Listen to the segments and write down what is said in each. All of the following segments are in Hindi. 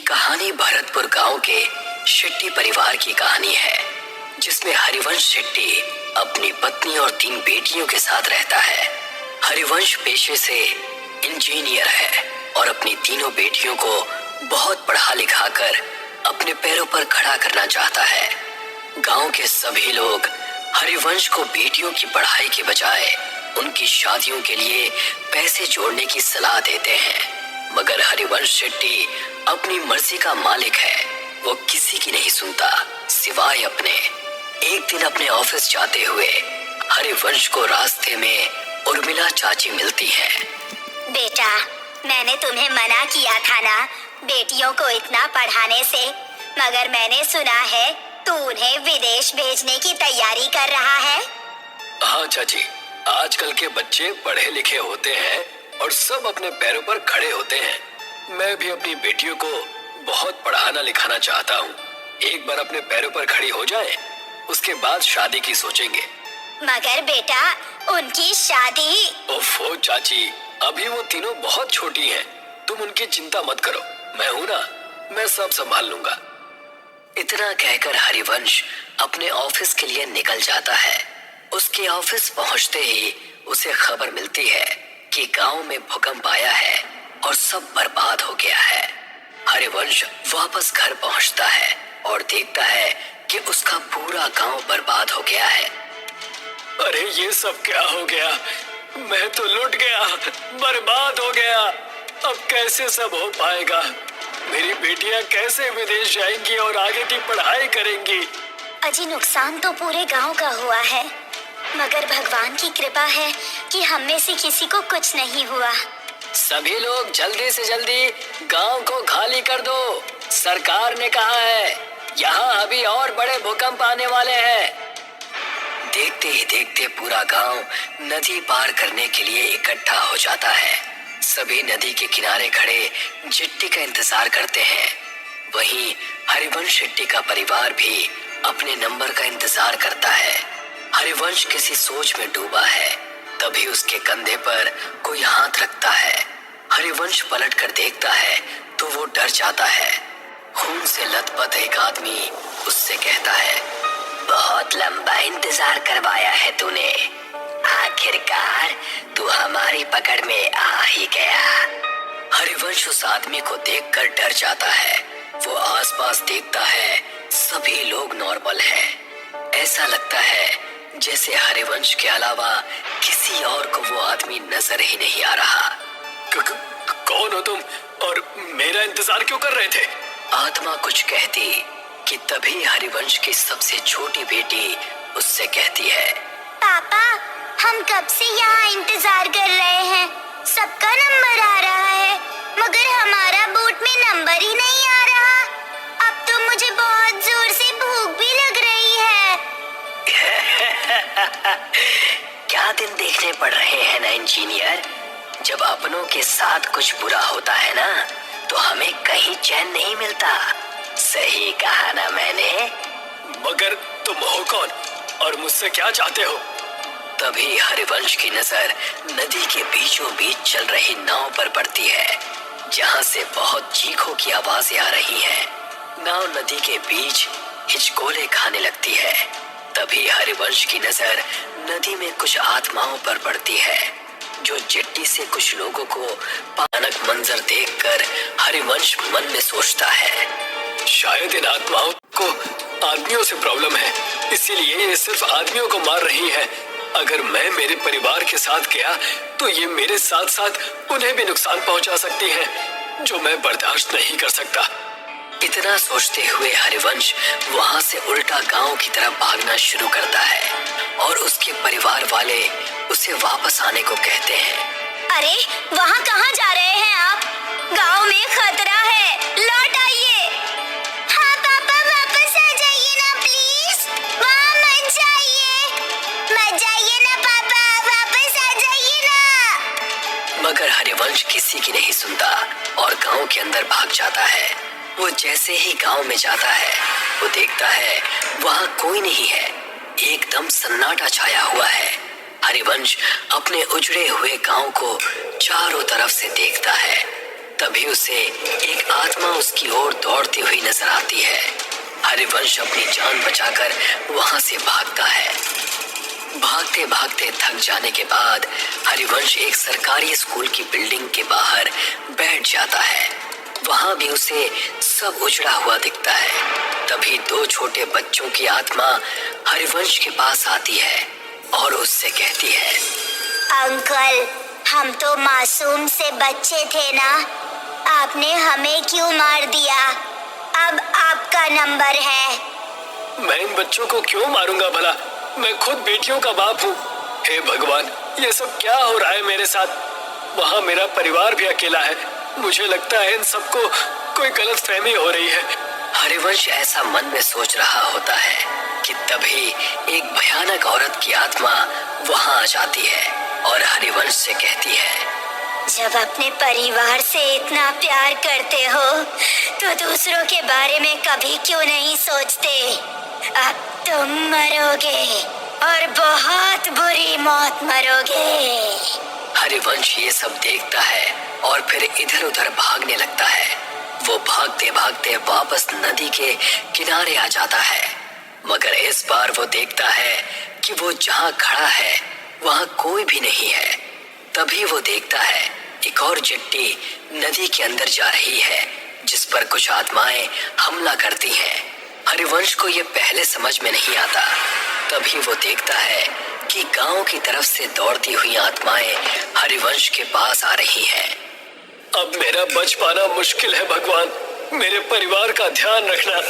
कहानी भरतपुर गांव के शेट्टी परिवार की कहानी है, जिसमें हरिवंश शेट्टी अपनी पत्नी और 3 बेटियों के साथ रहता है। हरिवंश पेशे से इंजीनियर है और अपनी तीनों बेटियों को बहुत पढ़ा लिखा कर अपने पैरों पर खड़ा करना चाहता है। गांव के सभी लोग हरिवंश को बेटियों की पढ़ाई के बजाय उनकी शादियों के लिए पैसे जोड़ने की सलाह देते हैं, मगर हरिवंश शेट्टी अपनी मर्जी का मालिक है। वो किसी की नहीं सुनता सिवाय अपने। एक दिन अपने ऑफिस जाते हुए हरिवंश को रास्ते में उर्मिला चाची मिलती है। बेटा, मैंने तुम्हें मना किया था ना बेटियों को इतना पढ़ाने से, मगर मैंने सुना है तू उन्हें विदेश भेजने की तैयारी कर रहा है। हाँ चाची, आजकल के बच्चे पढ़े लिखे होते हैं और सब अपने पैरों पर खड़े होते हैं। मैं भी अपनी बेटियों को बहुत पढ़ाना लिखाना चाहता हूँ। एक बार अपने पैरों पर खड़ी हो जाए, उसके बाद शादी की सोचेंगे। मगर बेटा, उनकी शादी। ओफो चाची, अभी वो तीनों बहुत छोटी हैं। तुम उनकी चिंता मत करो, मैं हूँ ना, मैं सब संभाल लूंगा। इतना कहकर हरिवंश अपने ऑफिस के लिए निकल जाता है। उसके ऑफिस पहुंचते ही उसे खबर मिलती है कि गांव में भूकंप आया है और सब बर्बाद हो गया है। हरिवंश वापस घर पहुंचता है और देखता है कि उसका पूरा गांव बर्बाद हो गया है। अरे ये सब क्या हो गया? मैं तो लुट गया, बर्बाद हो गया। अब कैसे सब हो पाएगा? मेरी बेटियां कैसे विदेश जाएंगी और आगे की पढ़ाई करेंगी? अजी, नुकसान तो पूरे गांव का हुआ है, मगर भगवान की कृपा है कि हम में से किसी को कुछ नहीं हुआ। सभी लोग जल्दी से जल्दी गांव को खाली कर दो। सरकार ने कहा है यहाँ अभी और बड़े भूकंप आने वाले हैं। देखते ही देखते पूरा गांव नदी पार करने के लिए इकट्ठा हो जाता है। सभी नदी के किनारे खड़े चिट्ठी का इंतजार करते हैं। वहीं हरिवंश शेट्टी का परिवार भी अपने नंबर का इंतजार करता है। हरिवंश किसी सोच में डूबा है, तभी उसके कंधे पर कोई हाथ रखता है। हरिवंश पलट कर देखता है तो वो डर जाता है। खून से लथपथ एक आदमी उससे कहता है, बहुत लंबा इंतजार करवाया है तूने, आखिरकार तू हमारी पकड़ में आ ही गया। हरिवंश उस आदमी को देखकर डर जाता है। वो आसपास देखता है, सभी लोग नॉर्मल हैं। ऐसा लगता है जैसे हरिवंश के अलावा किसी और को वो आदमी नजर ही नहीं आ रहा। कौन हो तुम और मेरा इंतजार क्यों कर रहे थे? आत्मा कुछ कहती कि तभी हरिवंश की सबसे छोटी बेटी उससे कहती है, पापा, हम कब से यहाँ इंतजार कर रहे हैं। सबका नंबर आ रहा है, मगर हमारा बूट में नंबर ही नहीं आ रहा। अब तो मुझे बहुत जोर से भूख भी लग रही है। क्या दिन देखने पड़ रहे हैं ना इंजीनियर। जब अपनों के साथ कुछ बुरा होता है ना, तो हमें कहीं चैन नहीं मिलता। सही कहा ना मैंने? मगर तुम हो कौन और मुझसे क्या चाहते हो? तभी हरिवंश की नजर नदी के बीचों बीच चल रही नाव पर पड़ती है, जहाँ से बहुत चीखों की आवाजें आ रही हैं। नाव नदी के बीच हिचकोले खाने लगती है। तभी हरिवंश की नजर नदी में कुछ आत्माओं पर पड़ती है, जो चिट्ठी से कुछ लोगों को भयानक मंजर देखकर हरिवंश मन में सोचता है, शायद इन आत्माओं को आदमियों से प्रॉब्लम है, इसीलिए ये सिर्फ आदमियों को मार रही है। अगर मैं मेरे परिवार के साथ गया तो ये मेरे साथ साथ उन्हें भी नुकसान पहुंचा सकती हैं, जो मैं बर्दाश्त नहीं कर सकता। इतना सोचते हुए हरिवंश वहां से उल्टा गांव की तरफ भागना शुरू करता है और उसके परिवार वाले उसे वापस आने को कहते हैं। अरे, वहाँ कहाँ जा रहे हैं आप? गांव में खतरा है, लौट आइए। हाँ पापा, वापस आ जाइए ना प्लीज। वहाँ मत जाइए ना पापा, वापस आ जाइए ना। मगर हरिवंश किसी की नहीं सुनता और गांव के अंदर भाग जाता है। वो जैसे ही गांव में जाता है, वो देखता है वहाँ कोई नहीं है। एकदम सन्नाटा छाया हुआ है। हरिवंश अपने उजड़े हुए गांव को चारों तरफ से देखता है। तभी उसे एक आत्मा उसकी ओर दौड़ती हुई नजर आती है। हरिवंश अपनी जान बचाकर वहां से भागता है। भागते भागते थक जाने के बाद हरिवंश एक सरकारी स्कूल की बिल्डिंग के बाहर बैठ जाता है। वहां भी उसे सब उजड़ा हुआ दिखता है। तभी दो छोटे बच्चों की आत्मा हरिवंश के पास आती है और उससे कहती है, अंकल, हम तो मासूम से बच्चे थे ना, आपने हमें क्यों मार दिया? अब आपका नंबर है। मैं इन बच्चों को क्यों मारूंगा भला? मैं खुद बेटियों का बाप हूँ। हे भगवान, ये सब क्या हो रहा है मेरे साथ? वहाँ मेरा परिवार भी अकेला है। मुझे लगता है इन सबको कोई गलतफहमी हो रही है। हरिवंश ऐसा मन में सोच रहा होता है कि तभी एक भयानक औरत की आत्मा वहां आ जाती है और हरिवंश से कहती है, जब अपने परिवार से इतना प्यार करते हो तो दूसरों के बारे में कभी क्यों नहीं सोचते? अब तुम मरोगे और बहुत बुरी मौत मरोगे। हरिवंश ये सब देखता है और फिर इधर उधर भागने लगता है। वो भागते भागते वापस नदी के किनारे आ जाता है, मगर इस बार वो देखता है कि वो जहाँ खड़ा है वहाँ कोई भी नहीं है। तभी वो देखता है एक और चिट्ठी नदी के अंदर जा रही है, जिस पर कुछ आत्माएं हमला करती हैं। हरिवंश को ये पहले समझ में नहीं आता। तभी वो देखता है कि गांव की तरफ से दौड़ती हुई आत्माएं हरिवंश के पास आ रही हैं। अब मेरा बच पाना मुश्किल है भगवान, मेरे परिवार का ध्यान रखना।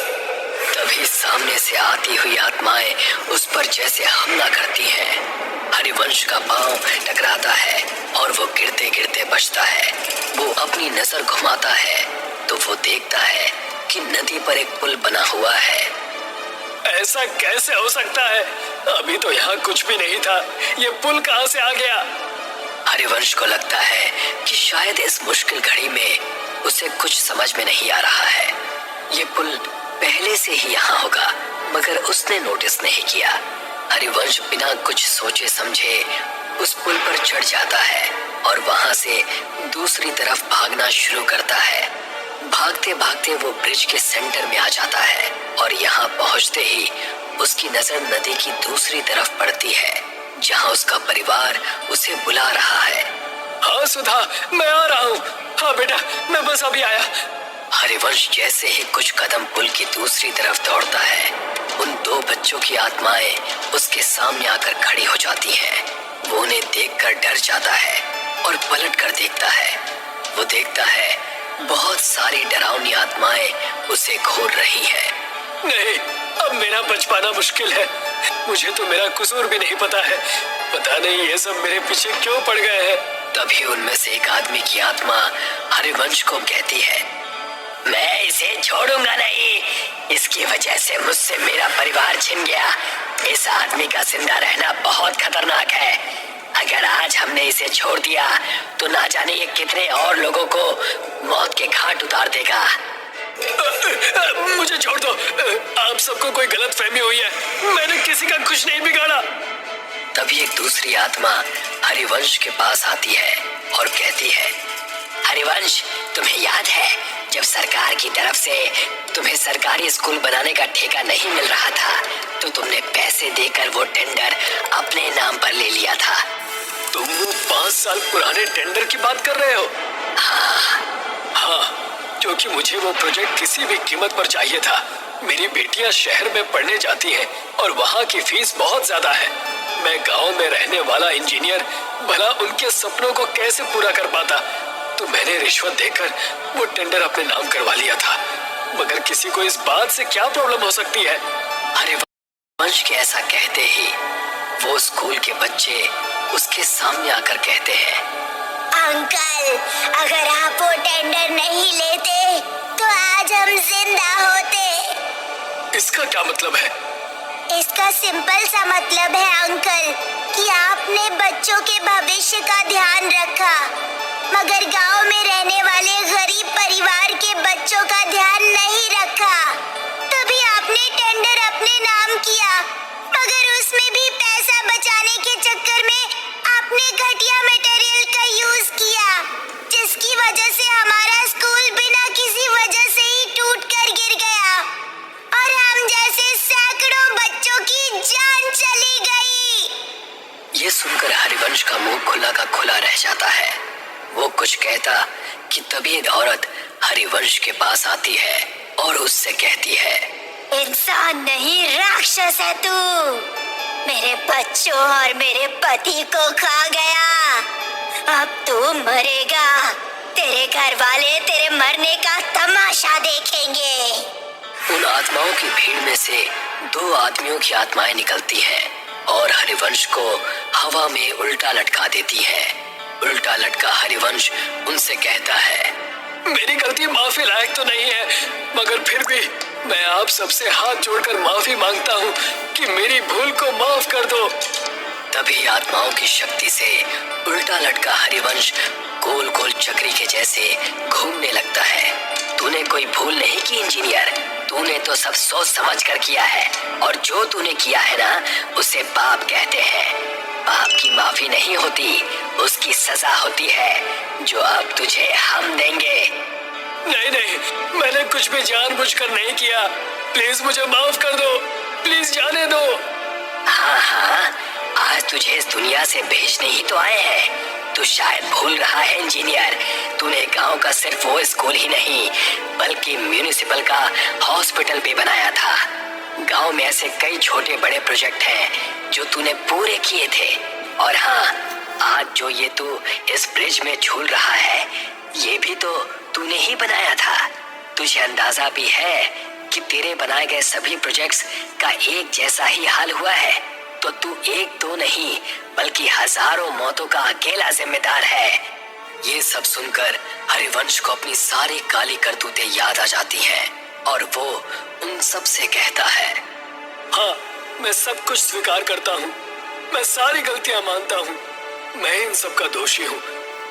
तभी सामने से आती हुई आत्माएं उस पर जैसे हमला करती हैं। हरिवंश का पांव टकराता है और वो गिरते गिरते बचता है। वो अपनी नजर घुमाता है तो वो देखता है कि नदी पर एक पुल बना हुआ है। ऐसा कैसे हो सकता है? अभी तो यहाँ कुछ भी नहीं था, ये पुल कहाँ से आ गया? हरिवंश को लगता है कि शायद इस मुश्किल घड़ी में उसे कुछ समझ में नहीं आ रहा है। ये पुल पहले से ही यहाँ होगा, मगर उसने नोटिस नहीं किया। हरिवंश बिना कुछ सोचे समझे उस पुल पर चढ़ जाता है और वहां से दूसरी तरफ भागना शुरू करता है। भागते भागते वो ब्रिज के सेंटर में आ जाता है और यहाँ पहुँचते ही उसकी नजर नदी की दूसरी तरफ पड़ती है, जहाँ उसका परिवार उसे बुला रहा है। हाँ सुधा, मैं आ रहा हूँ। हाँ बेटा, मैं बस अभी आया। हरिवंश जैसे ही कुछ कदम पुल की दूसरी तरफ दौड़ता है, उन दो बच्चों की आत्माएं उसके सामने आकर खड़ी हो जाती हैं। वो उन्हें देखकर डर जाता है और पलट कर देखता है। वो देखता है बहुत सारी डरावनी आत्माएं उसे घूर रही हैं। नहीं, अब मेरा बच पाना मुश्किल है। मुझे तो मेरा कसूर भी नहीं पता है। पता नहीं ये सब मेरे पीछे क्यों पड़ गए हैं। तभी उनमें से एक आदमी की आत्मा हरिवंश को कहती है, मैं इसे छोड़ूंगा नहीं। इसकी वजह से मुझसे मेरा परिवार छिन गया। इस आदमी का जिंदा रहना बहुत खतरनाक है। अगर आज हमने इसे छोड़ दिया तो ना जाने ये कितने और लोगों को मौत के घाट उतार देगा। मुझे छोड़ दो। आप सबको कोई गलतफहमी हुई है। मैंने किसी का कुछ नहीं बिगाड़ा। तभी एक दूसरी आत्मा हरिवंश के पास आती है और कहती है, हरिवंश, तुम्हें याद है जब सरकार की तरफ से तुम्हें सरकारी स्कूल बनाने का ठेका नहीं मिल रहा था तो तुमने पैसे देकर वो टेंडर अपने नाम पर ले लिया था? तुम वो 5 साल पुराने टेंडर की बात कर रहे हो? हाँ, क्योंकि मुझे वो प्रोजेक्ट किसी भी कीमत पर चाहिए था। मेरी बेटियां शहर में पढ़ने जाती हैं और वहाँ की फीस बहुत ज्यादा है। मैं गांव में रहने वाला इंजीनियर भला उनके सपनों को कैसे पूरा कर पाता? तो मैंने रिश्वत देकर वो टेंडर अपने नाम करवा लिया था। मगर किसी को इस बात से क्या प्रॉब्लम हो सकती है? हरिवंश के ऐसा कहते ही वो स्कूल के बच्चे उसके सामने आकर कहते हैं, अंकल, अगर आप वो टेंडर नहीं लेते तो आज हम जिंदा होते। इसका क्या मतलब है? इसका सिंपल सा मतलब है अंकल कि आपने बच्चों के भविष्य का ध्यान रखा, मगर गांव में रहने वाले गरीब परिवार के बच्चों का ध्यान नहीं रखा। तभी आपने टेंडर अपने नाम किया, मगर उसमें भी पैसा बचाने के चक्कर में आपने घटिया मटेरियल का यूज किया, जिसकी वजह से हमारा चाहता है। वो कुछ कहता कि तभी एक औरत हरिवंश के पास आती है और उससे कहती है, इंसान नहीं, राक्षस है तू। मेरे बच्चों और मेरे पति को खा गया। अब तू मरेगा। तेरे घर वाले तेरे मरने का तमाशा देखेंगे। उन आत्माओं की भीड़ में से 2 आदमियों की आत्माएं निकलती हैं और हरिवंश को हवा में उल्टा लटका देती है। उल्टा लटका हरिवंश उनसे कहता है, मेरी गलती माफी लायक तो नहीं है, मगर फिर भी मैं आप सबसे हाथ जोड़कर माफी मांगता हूँ कि मेरी भूल को माफ कर दो। तभी आत्माओं की शक्ति से उल्टा लटका हरिवंश गोल गोल चक्री के जैसे घूमने लगता है। तूने कोई भूल नहीं की इंजीनियर, तूने तो सब सोच समझ कर किया है, और जो तूने किया है ना, उसे पाप कहते हैं। पाप की माफी नहीं होती, उसकी सजा होती है, जो अब तुझे हम देंगे। नहीं नहीं, मैंने कुछ भी जानबूझकर नहीं किया। प्लीज मुझे माफ कर दो, प्लीज जाने दो। हाँ हाँ, आज तुझे इस दुनिया से भेजने ही तो आए हैं। तू शायद भूल रहा है इंजीनियर, तूने गांव का सिर्फ वो स्कूल ही नहीं बल्कि म्यूनिसिपल का हॉस्पिटल भी बनाया था। गांव में ऐसे कई छोटे बड़े प्रोजेक्ट हैं जो तूने पूरे किए थे। और हाँ, आज जो ये तू इस ब्रिज में झूल रहा है, ये भी तो तूने ही बनाया था। तुझे अंदाजा भी है कि तेरे बनाए गए सभी प्रोजेक्ट्स का एक जैसा ही हाल हुआ है, तो तू 1-2 नहीं बल्कि हजारों मौतों का अकेला जिम्मेदार है। ये सब सुनकर हरिवंश को अपनी सारी काली करतूतें याद आ जाती हैं और वो उन सब से कहता है, हाँ, मैं सब कुछ स्वीकार करता हूँ। मैं सारी गलतियां मानता हूँ। मैं इन सब का दोषी हूँ,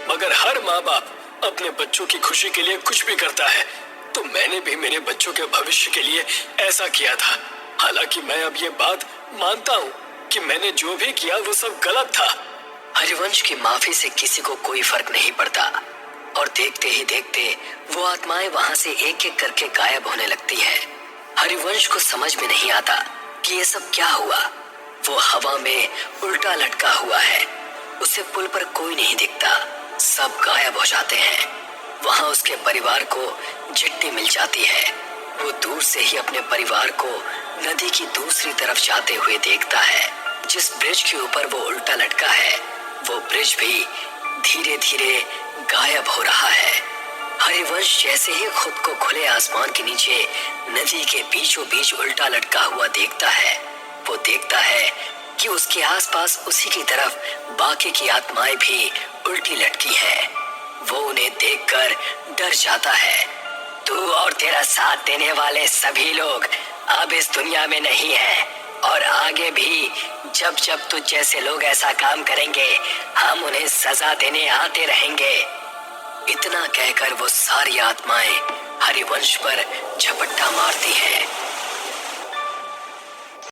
मगर हर माँ बाप अपने बच्चों की खुशी के लिए कुछ भी करता है, तो मैंने भी मेरे बच्चों के भविष्य के लिए ऐसा किया था। हालांकि मैं अब ये बात मानता हूँ कि मैंने जो भी किया वो सब गलत था। हरिवंश की माफी से किसी को कोई फर्क नहीं पड़ता और देखते ही देखते वो आत्माएं वहां से एक एक करके गायब होने लगती हैं। हरिवंश को समझ में नहीं आता कि ये सब क्या हुआ। वो हवा में उल्टा लटका हुआ है, उसे पुल पर कोई नहीं दिखता, सब गायब हो जाते हैं। वहां उसके परिवार को चिट्ठी मिल जाती है। वो दूर से ही अपने परिवार को नदी की दूसरी तरफ जाते हुए देखता है। जिस ब्रिज के ऊपर वो उल्टा लटका है, वो ब्रिज भी धीरे धीरे गायब हो रहा है। हरिवंश जैसे ही खुद को खुले आसमान के नीचे नदी के बीचों बीच उल्टा लटका हुआ देखता है, वो देखता है कि उसके आसपास उसी की तरफ बाकी की आत्माएं भी उल्टी लटकी हैं। वो उन्हें देखकर डर जाता है। तू और तेरा साथ देने वाले सभी लोग अब इस दुनिया में नहीं हैं, और आगे भी जब जब तुझ जैसे लोग ऐसा काम करेंगे, हम उन्हें सजा देने आते रहेंगे। इतना कहकर वो सारी आत्माएं हरिवंश पर झपट्टा मारती हैं